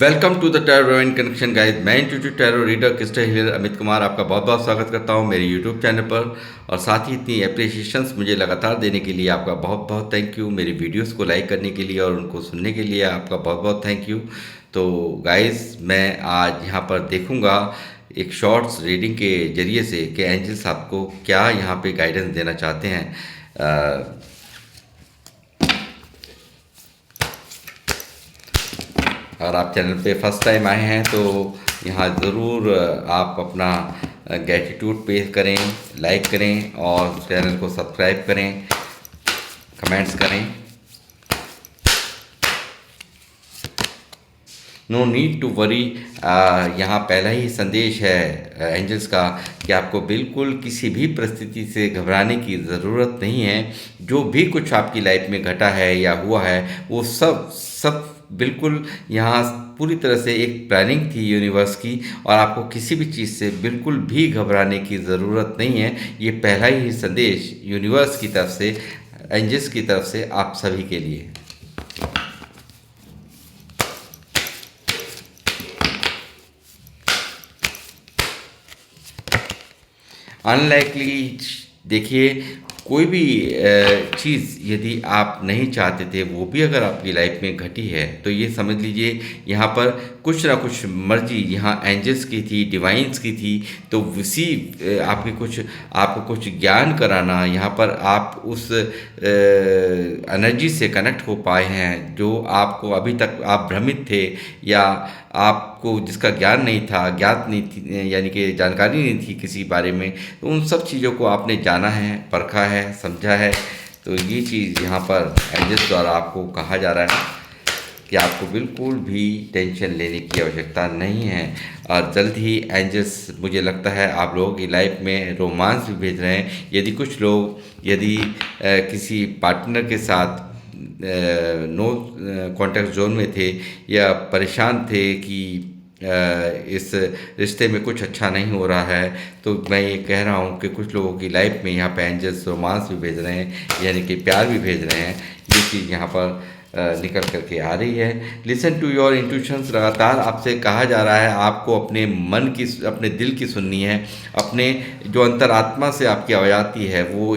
Welcome to the tarot and connection guys. मैं intuitive tarot reader crystal healer Amit Kumar आपका बहुत बहुत स्वागत करता हूं मेरे यूट्यूब चैनल पर। और साथ ही इतनी अप्रिसिएशंस मुझे लगातार देने के लिए आपका बहुत बहुत थैंक यू। मेरी वीडियोस को लाइक करने के लिए और उनको सुनने के लिए आपका बहुत बहुत थैंक यू। तो गाइस, मैं आज यहाँ पर देखूँगा एक शॉर्ट्स रीडिंग के जरिए से कि एंजल्स आपको क्या यहाँ पे गाइडेंस देना चाहते हैं। अगर आप चैनल पे फर्स्ट टाइम आए हैं तो यहाँ ज़रूर आप अपना ग्रेटिट्यूड पे करें, लाइक करें और चैनल को सब्सक्राइब करें, कमेंट्स करें। No need to worry. यहाँ पहला ही संदेश है एंजल्स का कि आपको बिल्कुल किसी भी परिस्थिति से घबराने की ज़रूरत नहीं है। जो भी कुछ आपकी लाइफ में घटा है या हुआ है वो सब सब बिल्कुल यहाँ पूरी तरह से एक प्लानिंग थी यूनिवर्स की, और आपको किसी भी चीज़ से बिल्कुल भी घबराने की ज़रूरत नहीं है। ये पहला ही संदेश यूनिवर्स की तरफ से, एंजल्स की तरफ से आप सभी के लिए। अनलाइकली, देखिए, कोई भी चीज़ यदि आप नहीं चाहते थे वो भी अगर आपकी लाइफ में घटी है तो ये समझ लीजिए यहाँ पर कुछ ना कुछ मर्जी यहाँ एंजल्स की थी, डिवाइंस की थी। तो उसी आपको कुछ ज्ञान कराना, यहाँ पर आप उस एनर्जी से कनेक्ट हो पाए हैं जो आपको अभी तक आप भ्रमित थे या आपको जिसका ज्ञान नहीं था, ज्ञात नहीं थी, यानी कि जानकारी नहीं थी किसी बारे में। तो उन सब चीज़ों को आपने जाना है, परखा है, समझा है। तो ये चीज़ यहाँ पर एंजल्स द्वारा आपको कहा जा रहा है कि आपको बिल्कुल भी टेंशन लेने की आवश्यकता नहीं है। और जल्द ही एंजल्स, मुझे लगता है, आप लोगों की लाइफ में रोमांस भी भेज रहे हैं। यदि किसी पार्टनर के साथ नो कॉन्टैक्ट जोन में थे या परेशान थे कि इस रिश्ते में कुछ अच्छा नहीं हो रहा है, तो मैं ये कह रहा हूँ कि कुछ लोगों की लाइफ में यहाँ पे एंजल्स रोमांस भी भेज रहे हैं, यानी कि प्यार भी भेज रहे हैं। ये चीज़ यहाँ पर निकल करके आ रही है। लिसन टू योर इंट्यूशंस, लगातार आपसे कहा जा रहा है आपको अपने मन की, अपने दिल की सुननी है। अपने जो अंतरात्मा से आपकी आवाज़ आती है वो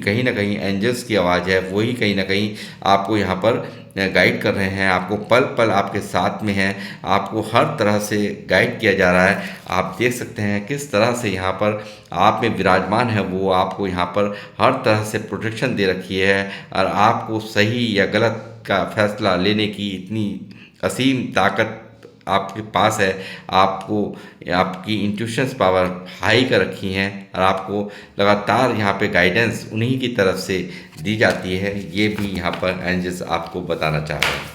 कहीं ना कहीं एंजल्स की आवाज़ है, वही कहीं ना कहीं आपको यहाँ पर गाइड कर रहे हैं। आपको पल पल आपके साथ में हैं, आपको हर तरह से गाइड किया जा रहा है। आप देख सकते हैं किस तरह से यहाँ पर आप में विराजमान है, वो आपको यहाँ पर हर तरह से प्रोटेक्शन दे रखी है। और आपको सही या गलत का फैसला लेने की इतनी असीम ताकत आपके पास है। आपको आपकी इंट्यूशंस पावर हाई कर रखी हैं और आपको लगातार यहाँ पे गाइडेंस उन्हीं की तरफ से दी जाती है। ये भी यहाँ पर एंजल्स आपको बताना चाह रहे हैं।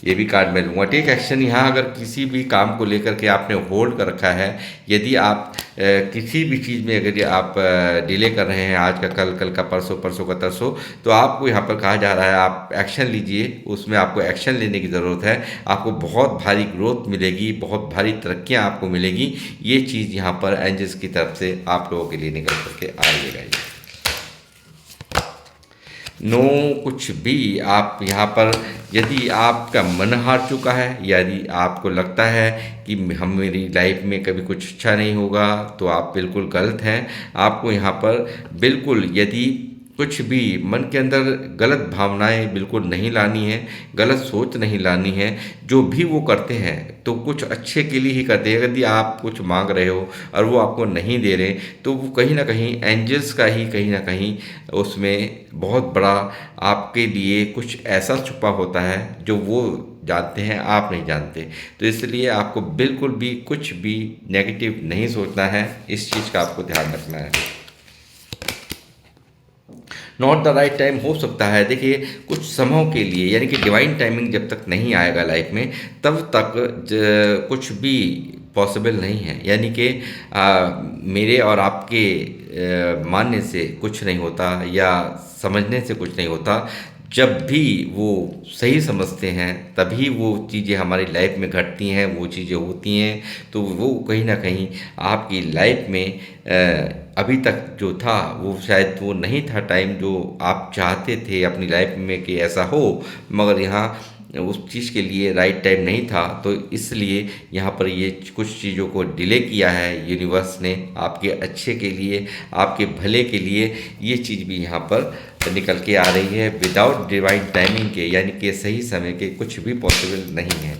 ये भी कार्ड मैं लूँगा। टेक एक्शन, यहाँ अगर किसी भी काम को लेकर के आपने होल्ड कर रखा है, यदि आप किसी भी चीज़ में अगर आप डिले कर रहे हैं, आज का कल, कल का परसों, परसों का तरसों, तो आपको यहाँ पर कहा जा रहा है आप एक्शन लीजिए। उसमें आपको एक्शन लेने की ज़रूरत है। आपको बहुत भारी ग्रोथ मिलेगी, बहुत भारी तरक्कियाँ आपको मिलेगी। ये चीज़ यहाँ पर एंजल्स की तरफ से आप लोगों के लिए निकल करके आ रही है। नो कुछ भी आप यहाँ पर, यदि आपका मन हार चुका है, यदि आपको लगता है कि हम मेरी लाइफ में कभी कुछ अच्छा नहीं होगा, तो आप बिल्कुल गलत हैं। आपको यहाँ पर बिल्कुल, यदि कुछ भी मन के अंदर गलत भावनाएं बिल्कुल नहीं लानी है, गलत सोच नहीं लानी है। जो भी वो करते हैं तो कुछ अच्छे के लिए ही करते हैं। यदि आप कुछ मांग रहे हो और वो आपको नहीं दे रहे, तो वो कहीं ना कहीं एंजल्स का ही कहीं ना कहीं उसमें बहुत बड़ा आपके लिए कुछ ऐसा छुपा होता है जो वो जानते हैं, आप नहीं जानते। तो इसलिए आपको बिल्कुल भी कुछ भी नेगेटिव नहीं सोचना है। इस चीज़ का आपको ध्यान रखना है। नॉट द राइट टाइम हो सकता है, देखिए, कुछ समय के लिए, यानी कि डिवाइन टाइमिंग जब तक नहीं आएगा लाइफ में, तब तक कुछ भी पॉसिबल नहीं है। यानी कि मेरे और आपके मानने से कुछ नहीं होता या समझने से कुछ नहीं होता। जब भी वो सही समझते हैं तभी वो चीज़ें हमारी लाइफ में घटती हैं, वो चीज़ें होती हैं। तो वो कहीं ना कहीं आपकी लाइफ में अभी तक जो था वो शायद वो नहीं था टाइम जो आप चाहते थे अपनी लाइफ में कि ऐसा हो, मगर यहाँ उस चीज़ के लिए राइट टाइम नहीं था, तो इसलिए यहाँ पर ये कुछ चीज़ों को डिले किया है यूनिवर्स ने आपके अच्छे के लिए, आपके भले के लिए। ये चीज़ भी यहाँ पर निकल के आ रही है। विदाउट डिवाइन टाइमिंग के, यानी कि सही समय के, कुछ भी पॉसिबल नहीं है।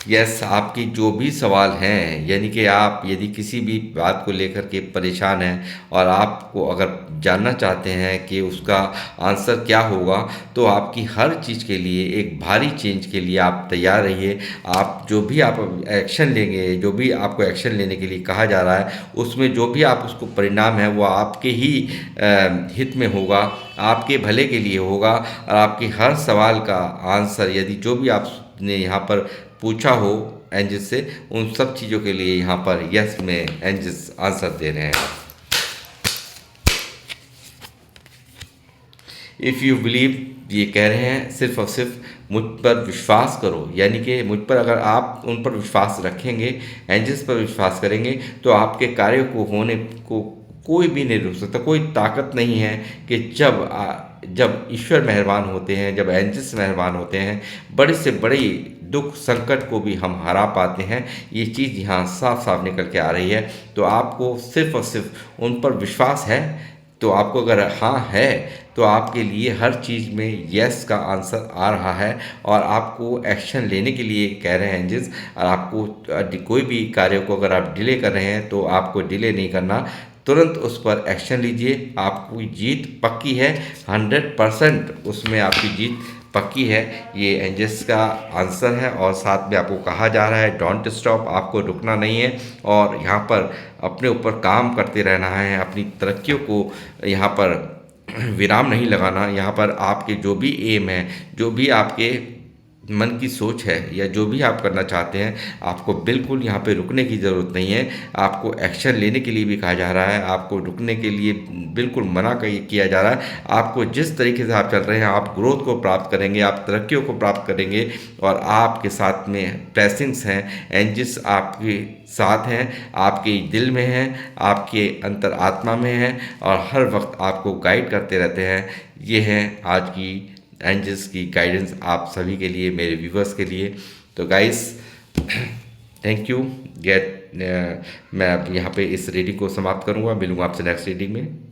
यस, आपकी जो भी सवाल हैं, यानी कि आप यदि किसी भी बात को लेकर के परेशान हैं और आपको अगर जानना चाहते हैं कि उसका आंसर क्या होगा, तो आपकी हर चीज़ के लिए, एक भारी चेंज के लिए आप तैयार रहिए। आप जो भी आप एक्शन लेंगे, जो भी आपको एक्शन लेने के लिए कहा जा रहा है, उसमें जो भी आप उसको परिणाम है वो आपके ही हित में होगा, आपके भले के लिए होगा। और आपके हर सवाल का आंसर, यदि जो भी आपने यहाँ पर पूछा हो एंजल्स से, उन सब चीज़ों के लिए यहाँ पर यस में एंजल्स आंसर दे रहे हैं। इफ़ यू बिलीव, ये कह रहे हैं सिर्फ और सिर्फ मुझ पर विश्वास करो, यानी कि मुझ पर अगर आप उन पर विश्वास रखेंगे, एंजल्स पर विश्वास करेंगे, तो आपके कार्य को होने को कोई भी नहीं रोक सकता। कोई ताकत नहीं है कि जब ईश्वर मेहरबान होते हैं, जब एंजल्स मेहरबान होते हैं, बड़े से बड़ी दुख संकट को भी हम हरा पाते हैं। ये चीज़ यहाँ साफ साफ निकल के आ रही है। तो आपको सिर्फ और सिर्फ उन पर विश्वास है, तो आपको अगर हाँ है, तो आपके लिए हर चीज़ में यस का आंसर आ रहा है। और आपको एक्शन लेने के लिए कह रहे हैं एंजल्स। और आपको कोई भी कार्य को अगर आप डिले कर रहे हैं, तो आपको डिले नहीं करना, तुरंत उस पर एक्शन लीजिए। आपकी जीत पक्की है, 100% उसमें आपकी जीत पक्की है। ये एंजल्स का आंसर है। और साथ में आपको कहा जा रहा है डोंट स्टॉप, आपको रुकना नहीं है और यहाँ पर अपने ऊपर काम करते रहना है। अपनी तरक्कियों को यहाँ पर विराम नहीं लगाना। यहाँ पर आपके जो भी एम है, जो भी आपके मन की सोच है, या जो भी आप करना चाहते हैं, आपको बिल्कुल यहाँ पे रुकने की ज़रूरत नहीं है। आपको एक्शन लेने के लिए भी कहा जा रहा है, आपको रुकने के लिए बिल्कुल मना किया जा रहा है। आपको जिस तरीके से आप चल रहे हैं, आप ग्रोथ को प्राप्त करेंगे, आप तरक्कियों को प्राप्त करेंगे। और आपके साथ में ब्लेसिंग्स हैं, एंजल्स आपके साथ हैं, आपके दिल में हैं, आपके अंतर आत्मा में हैं और हर वक्त आपको गाइड करते रहते हैं। ये है आज की एंजल्स की गाइडेंस आप सभी के लिए, मेरे व्यूवर्स के लिए। तो गाइस, थैंक यू। मैं अब यहाँ पे इस रीडिंग को समाप्त करूँगा। मिलूँगा आपसे नेक्स्ट रीडिंग में।